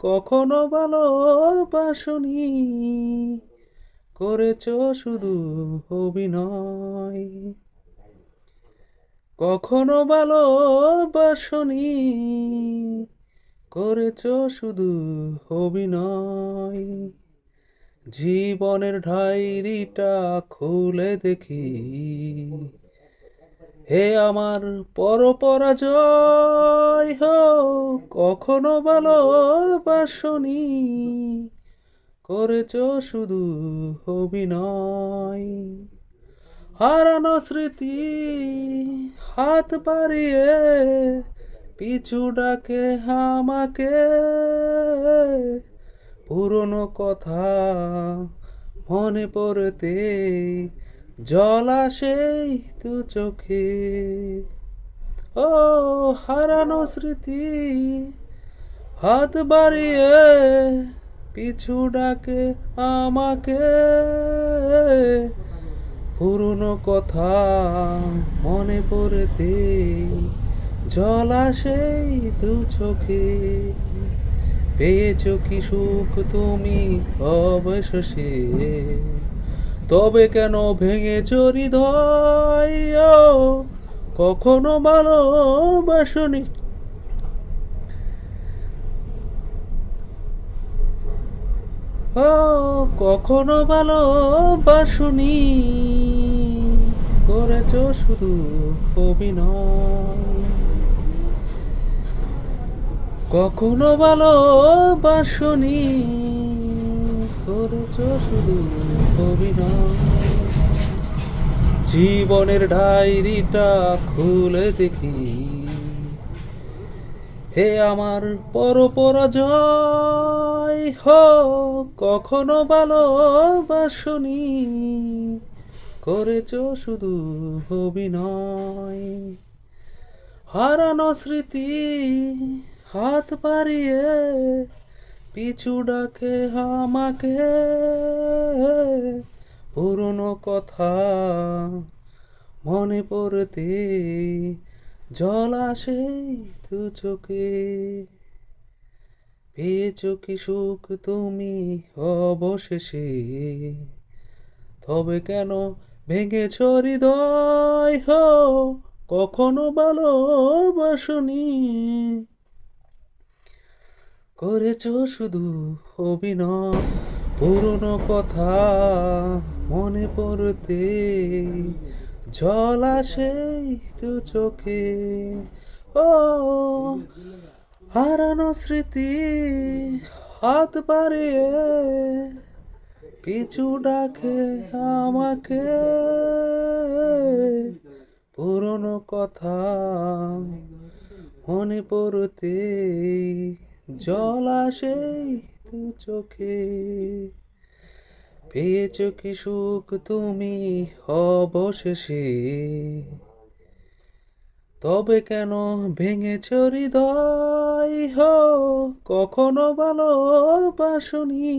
কখনো ভালোবাসনি, করেছ শুধু অভিনয়। কখনো ভালোবাসনি, করেছ শুধু অভিনয়। জীবনের ডায়েরিটা খুলে দেখি, হে আমার পরাজয় হো, কখনো ভালোবাসনি, করেছ শুধু অভিনয়। হারানো স্মৃতি হাত বাড়িয়ে পিছু ডাকে আমাকে, পুরনো কথা মনে পড়তে জল আসে দু চোখে। ও হারানো স্মৃতি হাত বাড়িয়ে পিছু ডাকে আমাকে, পুরনো কথা মনে পড়তে জল আসে দু চোখে। পেয়েছো কি সুখ তুমি অবশেষে, তবে কেন ভেঙেছো হৃদয়? কখনো ভালোবাসনি, কখনো ভালোবাসনি, করেছো শুধু অভিনয়। কখনো ভালোবাসনি, করেছো শুধু অভিনয়। জীবনের ডায়েরিটা খুলে দেখি, হে আমার পরাজয় হো, কখনো ভালোবাসনি, করেছো শুধু অভিনয়। হারানো স্মৃতি হাত বাড়িয়ে পিছু ডাকে আমাকে, পুরনো কথা মনে পড়তে জল আসে দু চোখে। পেয়েছো কি সুখ তুমি অবশেষে, তবে কেন ভেঙেছ হৃদয়? কখনো ভালোবাসনি, করেছো শুধু অভিনয়। পুরনো কথা মনে পড়তে জল আসে দু চোখে। ও হারানো স্মৃতি হাত বাড়িয়ে পিছু ডাকে আমাকে, পুরনো কথা মনে পড়তে জল আসে দু চোখে। পেয়েছো কি সুখ তুমি অবশেষে, তবে কেন ভেঙেছ হৃদয়? কখনো ভালোবাসনি,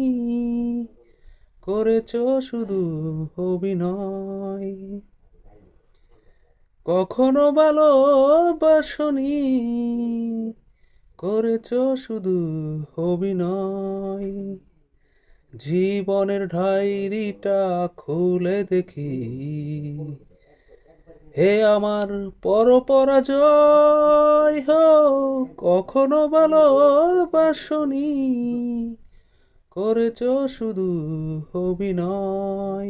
করেছো শুধু অভিনয়। কখনো ভালোবাসনি, করেছো শুধু অভিনয়। জীবনের ডায়েরিটা খুলে দেখি, হে আমার পরাজয় হো, কখনো ভালোবাসনি, করেছো শুধু অভিনয়।